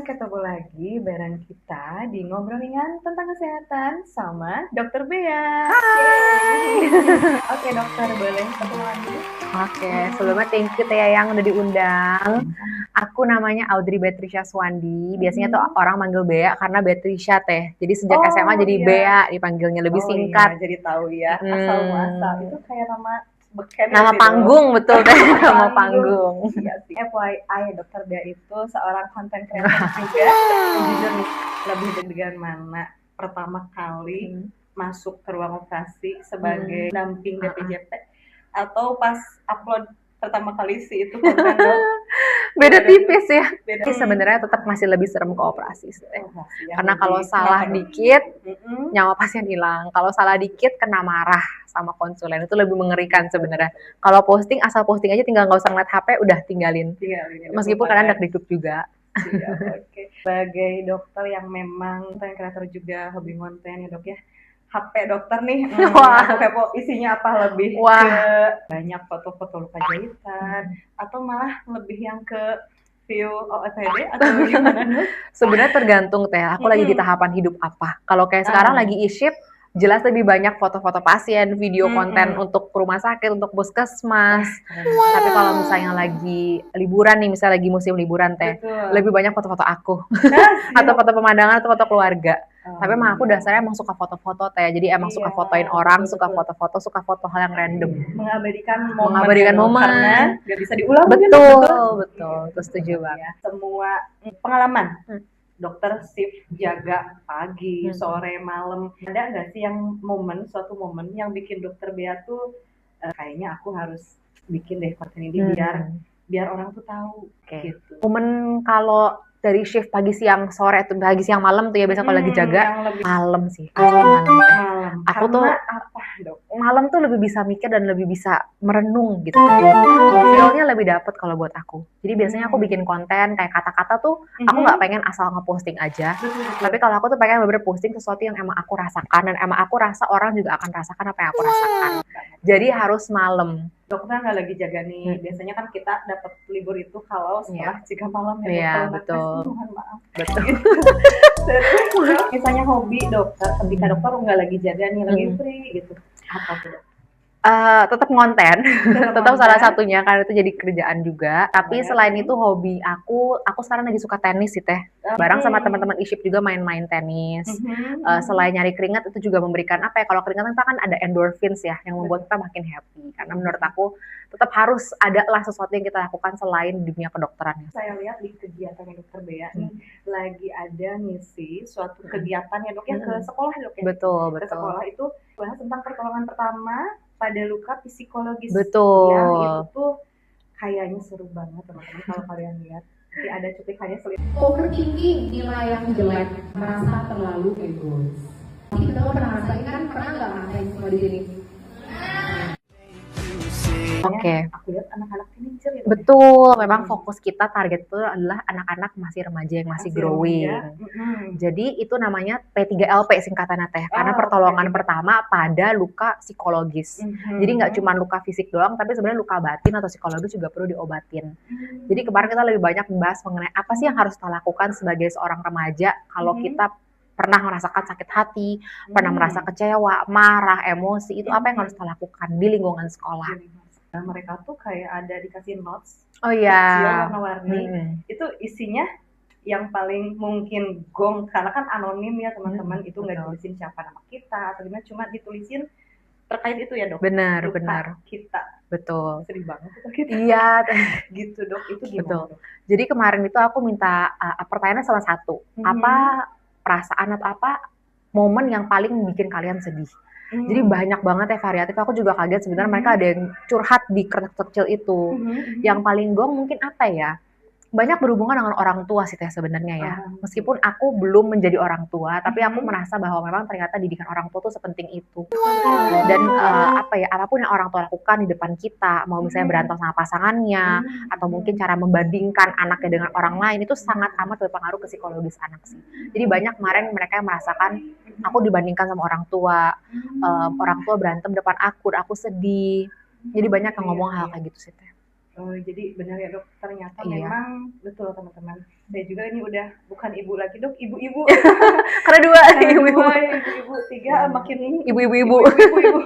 ketemu lagi bareng kita di ngobrol ringan tentang kesehatan sama Dokter Bea. Yeay. Oke dokter, boleh kenalan dulu? Oke, sebelumnya thank you Tia yang udah diundang. Aku namanya Audrey Beatricia Swandi. Biasanya tuh orang manggil Bea karena Beatricia Teh. Jadi sejak SMA Oh jadi iya, Bea dipanggilnya lebih oh iya, singkat. jadi tahu ya asal muasal itu Hmm, kayak nama beken gak nama sih dok? panggung betul Teh, nama Panggung. panggung. Iya sih. FYI, Dokter Bea itu seorang content creator juga. Dan jujur nih, lebih deg-degan mana pertama kali Hmm, masuk ke ruang operasi sebagai hmm, pendamping uh-uh. BPJT atau pas upload pertama kali sih itu konten dok? Beda Gimana tuh? tipis ya. Beda. Tapi sebenarnya tetap masih lebih serem ke operasi sih, Teh. Operasi yang Karena kalau lebih kenapa salah dok? dikit Mm-mm. nyawa pasien hilang. Kalau salah dikit kena marah sama konsulen itu lebih mengerikan Betul sebenarnya. betul. Kalau posting asal posting aja tinggal nggak usah ngeliat HP udah tinggalin. Tinggalin udah Meskipun kadang lupakan. deg-deg juga. Siap, oke. Sebagai dokter yang memang konten kreator juga hobi konten ya dok ya. HP dokter nih, aku Wah, kepo isinya apa lebih ke wah. banyak foto-foto luka jahitan atau malah lebih yang ke view OOTD atau gimana dok? Sebenarnya tergantung Teh, aku lagi di Mm-mm. tahapan hidup apa. Kalau kayak sekarang Ah, lagi e-ship, jelas lebih banyak foto-foto pasien, video konten mm-mm. untuk rumah sakit, untuk puskesmas. Wah, keren Tapi banget. kalau misalnya lagi liburan nih, misalnya lagi musim liburan Teh, Betul. lebih banyak foto-foto aku. Ah, Atau siap. foto pemandangan atau foto keluarga. Oh Tapi emang aku iya. dasarnya emang suka foto-foto Teh, jadi emang suka Iya, fotoin orang, betul suka betul. foto-foto, suka foto hal yang random. Mengabadikan momen ya Mengabadikan dok, karena momen. nggak bisa diulang mungkin dok, betul? Betul, betul. Itu setuju Benar ya. banget. Semua pengalaman Hmm, dokter shift jaga pagi, hmm, sore, malam. Ada nggak sih yang suatu momen yang bikin dokter Bea tuh kayaknya aku harus bikin deh konten ini biar hmm. biar orang tuh tahu Oke. gitu. Momen kalau dari shift pagi siang sore tuh pagi siang malam tuh ya biasa kalau lagi jaga Yang lebih malam sih pasti malam teh. malam. Aku tuh Karena apa dok? malam tuh lebih bisa mikir dan lebih bisa merenung gitu. Feel-nya lebih dapet kalau buat aku. Jadi biasanya aku bikin konten kayak kata-kata tuh aku nggak pengen asal ngeposting aja. Betul betul. Tapi kalau aku tuh pengen bener posting sesuatu yang emang aku rasakan dan emang aku rasa orang juga akan rasakan apa yang aku rasakan. Jadi harus malam. Dokter nggak lagi jaga nih. Biasanya kan kita dapat libur itu kalau Iya, setelah jika malam ya dok. iya Kalau nggak tes betul, mohon maaf. betul. Gitu. Terus misalnya hobi dokter, ketika dokter nggak lagi jaga nih, lagi free gitu. Apa tuh dok? Tetap ngonten, Tetap tetap salah konten. satunya karena itu jadi kerjaan juga. Tapi Banget. selain itu hobi aku sekarang lagi suka tenis sih Teh. Bareng sama Hmm. teman-teman e-ship juga main-main tenis. Mhm. Selain nyari keringat itu juga memberikan apa ya? Kalau keringat kita kan ada endorphins ya yang membuat Betul. kita makin happy. Karena menurut aku tetap harus ada lah sesuatu yang kita lakukan selain dunia kedokteran. Saya lihat di kegiatannya dokter Bea nih lagi ada ngisi suatu kegiatan ya dok ya ke sekolah dok ya. Betul, Ke betul. sekolah itu bahas tentang pertolongan pertama pada luka psikologis yang itu Betul. tuh kayaknya seru banget teman-teman kalau kalian lihat. Nanti ada cuplikannya selip. Overthinking nilai yang jelek, merasa terlalu egois. Jadi kita pernah ngerasain kan, pernah nggak ngerasain semua di sini? Oke. Aku lihat anak-anak teenager ya. Betul, memang fokus kita target itu adalah anak-anak masih remaja yang masih growing. Jadi itu namanya P3LP singkatannya Teh, karena pertolongan pertama pada luka psikologis. Jadi nggak cuma luka fisik doang, tapi sebenarnya luka batin atau psikologis juga perlu diobatin. Jadi kemarin kita lebih banyak membahas mengenai apa sih yang harus kita lakukan sebagai seorang remaja kalau kita pernah merasakan sakit hati, pernah merasa kecewa, marah, emosi, itu apa yang harus kita lakukan di lingkungan sekolah. Nah, mereka tuh kayak ada dikasih notes Oh iya. kecil warna-warni. Itu isinya yang paling mungkin gong karena kan anonim ya teman-teman, itu nggak ditulisin siapa nama kita atau gimana, cuma ditulisin terkait itu ya dok. Benar, luka benar. kita. Betul. Sedih banget itu kita. Iya, Gitu dok, itu gimana betul. dok? Jadi kemarin itu aku minta pertanyaan salah satu, apa perasaan atau apa momen yang paling bikin kalian sedih? Jadi banyak banget ya variatif. Aku juga kaget sebenarnya mereka ada yang curhat di kertas kecil itu. Yang paling gong mungkin apa ya? Banyak berhubungan dengan orang tua sih Teh sebenarnya ya. Meskipun aku belum menjadi orang tua, tapi aku merasa bahwa memang ternyata didikan orang tua tuh sepenting itu. Dan apa ya, apapun yang orang tua lakukan di depan kita, mau misalnya berantem sama pasangannya, atau mungkin cara membandingkan anaknya dengan orang lain, itu sangat amat berpengaruh ke psikologis anak sih. Jadi banyak kemarin mereka yang merasakan aku dibandingkan sama orang tua berantem depan aku sedih. Jadi banyak yang ngomong hal kayak gitu sih Teh. Oh, jadi benar ya dok, ternyata Iya. memang betul teman-teman. Saya juga ini udah bukan ibu lagi dok, ibu-ibu. Karena dua Karena ibu-ibu. dua ya, ibu-ibu, tiga makin Ibu-ibu. ibu-ibu.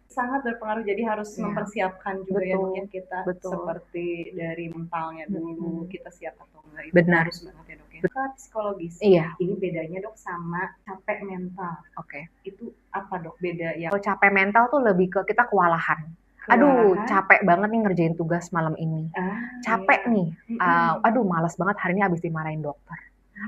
Sangat berpengaruh, jadi harus Iya. mempersiapkan juga ya Betul, dok ya kita betul. seperti dari mentalnya dulu kita siap atau enggak, itu Benar. harus banget ya dok ya. Ke psikologis, Iya. ini bedanya dok sama capek mental. Oke. Itu apa dok beda ya? Kalau capek mental tuh lebih ke kita kewalahan. Aduh, capek banget nih ngerjain tugas malam ini. Capek iya. nih. Aduh, malas banget hari ini habis dimarahin dokter.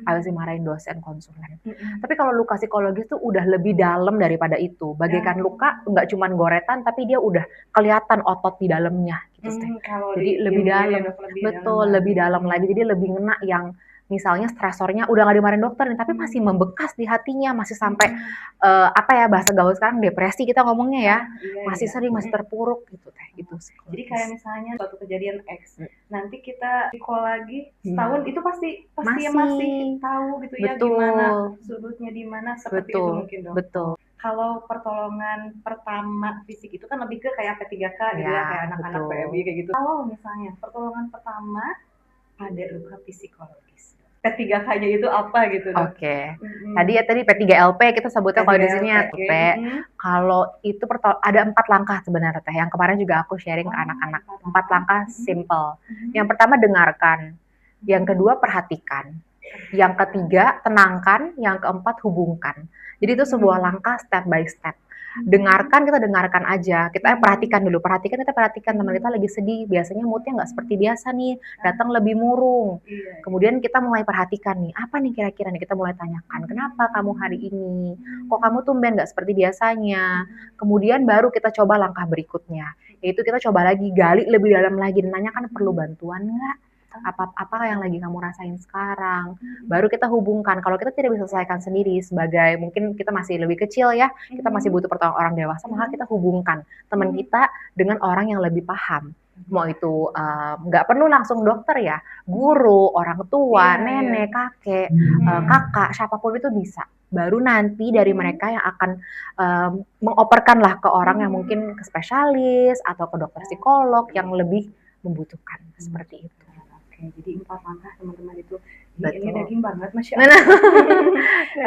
Habis dimarahin dosen konsulen. Tapi kalau luka psikologis tuh udah lebih dalam daripada itu. Bagaikan luka nggak cuma goretan, tapi dia udah kelihatan otot di dalamnya. Gitu, jadi lebih dalam. Betul, lebih dalam lagi. Jadi lebih ngena yang misalnya stresornya udah nggak dimarahin dokter nih, tapi masih membekas di hatinya, masih sampai apa ya bahasa gaul sekarang depresi kita ngomongnya ya, masih sering, masih terpuruk gitu teh. Gitu. Jadi kayak misalnya suatu kejadian X, nanti kita recall lagi setahun itu pasti masih tahu gitu ya gimana sudutnya di mana, seperti itu mungkin dong. Betul. Kalau pertolongan pertama fisik itu kan lebih ke kayak P3K gitu ya, kayak anak-anak PMI kayak gitu. Kalau misalnya pertolongan pertama ada luka psikologis, P3K-nya itu apa gitu dok? Oke. Tadi P3LP kita sebutnya kalau di sini ya P. Kalau itu ada 4 langkah sebenarnya teh. Yang kemarin juga aku sharing ke anak-anak. 4 langkah simple. Yang pertama dengarkan. Yang kedua perhatikan. Yang ketiga tenangkan. Yang keempat hubungkan. Jadi itu sebuah langkah step by step. Dengarkan, kita dengarkan aja. Kita perhatikan dulu. Kita perhatikan teman kita lagi sedih. Biasanya moodnya nggak seperti biasa nih. Datang lebih murung. Kemudian kita mulai perhatikan nih. Apa nih kira-kira nih? Kita mulai tanyakan. Kenapa kamu hari ini? Kok kamu tumben nggak seperti biasanya? Kemudian baru kita coba langkah berikutnya. Yaitu kita coba lagi gali lebih dalam lagi. Dan nanyakan perlu bantuan nggak? Apa yang lagi kamu rasain sekarang, baru kita hubungkan. Kalau kita tidak bisa selesaikan sendiri, sebagai mungkin kita masih lebih kecil ya, kita masih butuh pertolongan orang dewasa, maka kita hubungkan teman kita dengan orang yang lebih paham. Mau itu nggak perlu langsung dokter ya, guru, orang tua, nenek, kakek, kakak, siapapun itu bisa. Baru nanti dari mereka yang akan mengoperkan lah ke orang yang mungkin ke spesialis atau ke dokter psikolog yang lebih membutuhkan seperti itu. Jadi 4 langkah teman-teman itu. Ini daging banget Masya Allah.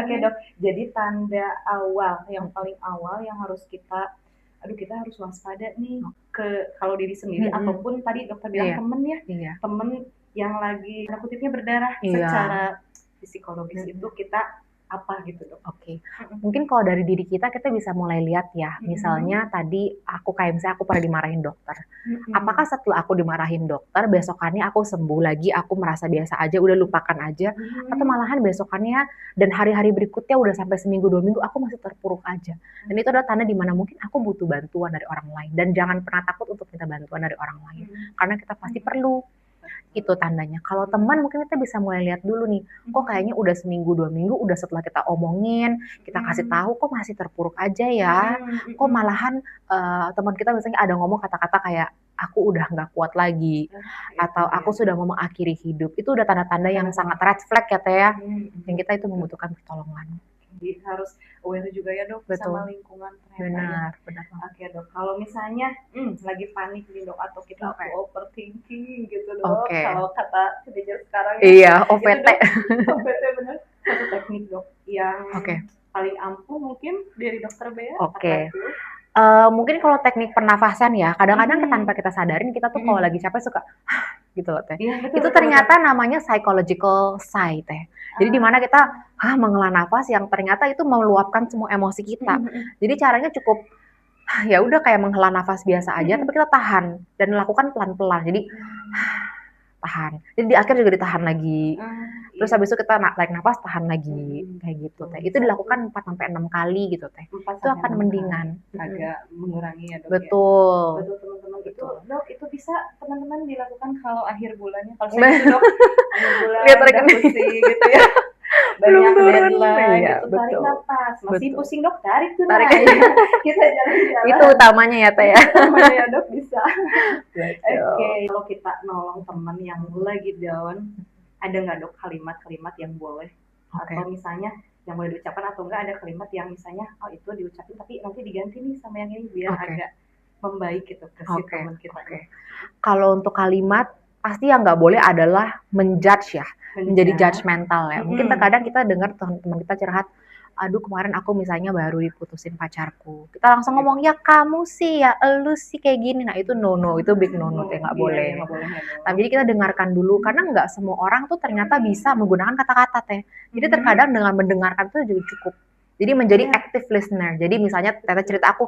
Oke dok, jadi tanda awal, yang paling awal yang harus kita harus waspada nih ke kalau diri sendiri ataupun tadi dokter bilang temen ya, temen yang lagi kutipnya berdarah secara psikologis itu kita apa gitu dok? Oke. Mungkin kalau dari diri kita bisa mulai lihat ya. Misalnya tadi misalnya aku pernah dimarahin dokter. Apakah setelah aku dimarahin dokter, besokannya aku sembuh lagi, aku merasa biasa aja, udah lupakan aja, atau malahan besokannya dan hari-hari berikutnya udah sampai seminggu 2 minggu aku masih terpuruk aja. Dan itu adalah tanda dimana mungkin aku butuh bantuan dari orang lain. Dan jangan pernah takut untuk minta bantuan dari orang lain, karena kita pasti perlu. Itu tandanya. Kalau teman mungkin kita bisa mulai lihat dulu nih, kok kayaknya udah seminggu 2 minggu udah setelah kita omongin, kita kasih tahu kok masih terpuruk aja ya. Kok malahan teman kita misalnya ada ngomong kata-kata kayak aku udah nggak kuat lagi atau aku sudah mau mengakhiri hidup. Itu udah tanda-tanda yang sangat red flag ya Teh ya. Yang kita itu membutuhkan pertolongan. Jadi harus aware juga ya dok sama lingkungan. Benar. Oke dok, kalau misalnya lagi panik nih dok atau kita overthinking gitu dok, kalau kata teenager sekarang iya OVT OVT benar. Satu teknik dok yang paling ampuh mungkin dari dokter Bea. Mungkin kalau teknik pernafasan ya, kadang-kadang tanpa kita sadarin kita tuh kalau lagi capek suka gitu loh Teh. Itu ternyata namanya psychological sigh Teh. Jadi dimana kita menghela nafas yang ternyata itu meluapkan semua emosi kita. Jadi caranya cukup ya udah kayak menghela nafas biasa aja, tapi kita tahan dan lakukan pelan-pelan. Jadi tahan. Jadi di akhir juga ditahan lagi. Terus habis itu kita tarik nafas, tahan lagi kayak gitu Teh. Itu dilakukan 4 sampai 6 kali gitu Teh. Itu akan mendingan. Agak mengurangi ya dok. Betul. Ya? Betul teman-teman. Itu dok itu bisa teman-teman dilakukan kalau akhir bulannya. Kalau saya itu dok akhir bulan udah pusing gitu ya. Banyak deadline gitu, tarik nafas. Masih pusing dok, tarik tuh. Kita jalan-jalan. Itu utamanya ya Teh ya. Utamanya ya dok bisa. Oke, kalau kita nolong teman yang lagi down, ada nggak dok kalimat-kalimat yang boleh atau misalnya yang boleh diucapkan atau enggak ada kalimat yang misalnya itu diucapin tapi nanti diganti nih sama yang ini biar agak membaik gitu ke si Oke, teman kita. oke. Kalau untuk kalimat, pasti yang nggak boleh adalah menjudge ya, menjadi judgmental ya. Mungkin terkadang kita dengar teman-teman kita curhat, aduh kemarin aku misalnya baru diputusin pacarku. Kita langsung ngomong, ya kamu sih, ya elu sih kayak gini. Nah itu no, itu big no, ya nggak boleh. Nggak boleh ya, dong. Tapi jadi kita dengarkan dulu, karena nggak semua orang tuh ternyata bisa menggunakan kata-kata teh. Jadi terkadang dengan mendengarkan itu juga cukup. Jadi menjadi active listener. Jadi misalnya Tete cerita aku,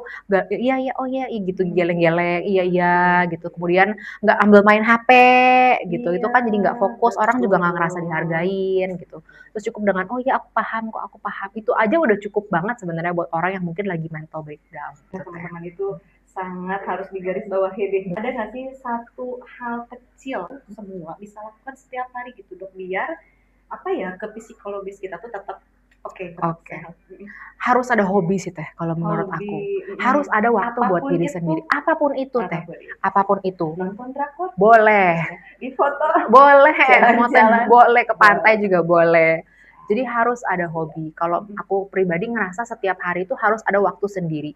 iya iya oh iya gitu geleng-geleng, iya gitu. Kemudian nggak ambil main HP gitu. Itu kan jadi nggak fokus, orang juga nggak ngerasa dihargain gitu. Terus cukup dengan oh iya aku paham kok, aku paham. Itu aja udah cukup banget sebenarnya buat orang yang mungkin lagi mental breakdown. Nah, teman-teman itu sangat harus digarisbawahi deh. Ada nggak sih satu hal kecil semua bisa lakukan setiap hari gitu dok, biar apa ya ke psikologis kita tuh tetap oke. Harus ada hobi sih teh kalau menurut aku. Harus ada waktu buat diri sendiri. Apapun itu teh. Apapun itu. Nonton drakor boleh. Di foto boleh. Jalan-jalan. Boleh ke pantai juga boleh. Jadi harus ada hobi. Kalau aku pribadi ngerasa setiap hari itu harus ada waktu sendiri.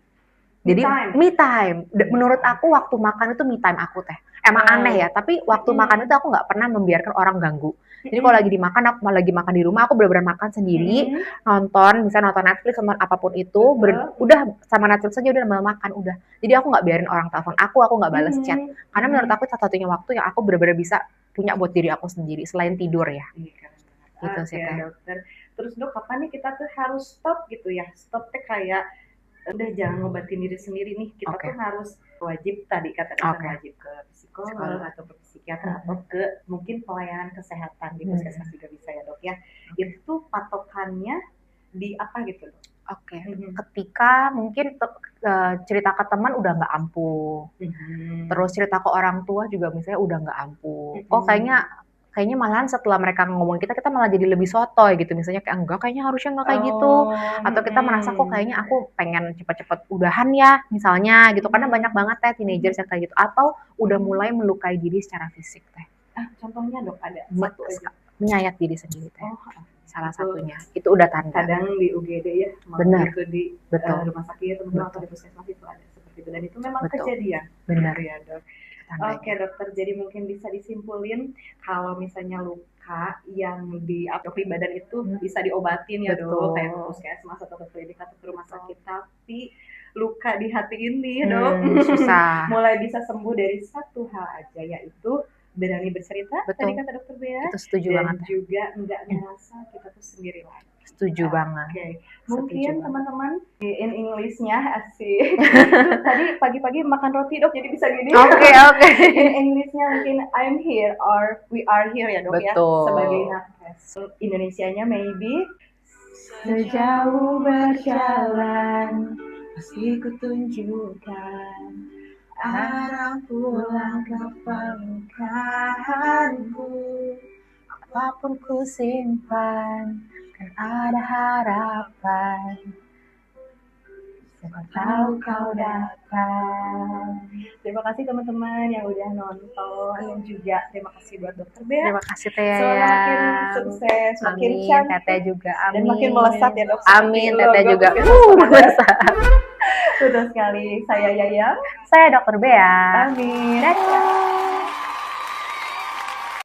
Jadi me time. Menurut aku waktu makan itu me time aku teh. Emang aneh ya, tapi waktu makan itu aku nggak pernah membiarkan orang ganggu. Jadi kalau lagi dimakan, aku malah lagi makan di rumah, aku benar-benar makan sendiri, nonton, misalnya nonton Netflix, nonton apapun itu, udah sama Netflix aja udah makan, udah. Jadi aku nggak biarin orang telepon aku nggak balas chat. Karena menurut aku satu-satunya waktu yang aku benar-benar bisa punya buat diri aku sendiri, selain tidur ya. Gitu sih teh. Dokter. Terus dok, kapan nih kita tuh harus stop gitu ya? Stop teh kayak udah jangan ngobatin diri sendiri nih, kita tuh harus wajib tadi wajib ke psikolog atau ke psikiater atau ke mungkin pelayanan kesehatan di puskesmas juga bisa ya dok ya. Itu patokannya di apa gitu dok? Ketika mungkin cerita ke teman udah nggak ampuh, terus cerita ke orang tua juga misalnya udah nggak ampuh. Oh kayaknya malahan setelah mereka ngomong kita malah jadi lebih sotoy gitu, misalnya kayak enggak, kayaknya harusnya enggak kayak gitu, atau kita merasa kok kayaknya aku pengen cepet-cepet udahan ya misalnya gitu, karena banyak banget teh teenagers yang kayak gitu, atau udah mulai melukai diri secara fisik teh. Contohnya dok ada satu aja. Menyayat diri sendiri teh. Salah satunya itu udah tanda. Kadang di UGD ya, benar itu di rumah sakit atau di puskesmas itu ada seperti itu, dan itu memang kejadian. Benar ya dok. Oke dokter, jadi mungkin bisa disimpulin kalau misalnya luka yang di badan itu bisa diobatin ya dok, kayak ke puskesmas atau ke klinik atau ke rumah sakit, tapi luka di hati ini dok susah. Mulai bisa sembuh dari satu hal aja, yaitu berani bercerita. Tadi kata dokter Bea, itu setuju dan banget. juga nggak ngerasa kita tuh sendiri lagi. Setuju banget. Mungkin teman-teman in English-nya asik. Tadi pagi-pagi makan roti dok, jadi bisa gini. Oke. In English-nya mungkin I'm here or we are here ya dok. Betul. Ya, sebagai nakes. Indonesianya maybe sejauh berjalan pasti kutunjukkan arah pulang ke pelukanku. Apapun ku simpan, kan ada harapan. Siapa tahu kau datang. Terima kasih teman-teman yang udah nonton, dan juga terima kasih buat dokter Bea. Terima kasih Teh. Semakin sukses, makin cantik, Teteh juga. Amin. Dan makin melesat ya dok. Amin, Teteh juga. Melesat. Betul sekali. Saya Yayang. Saya dokter Bea. Amin. Dadah.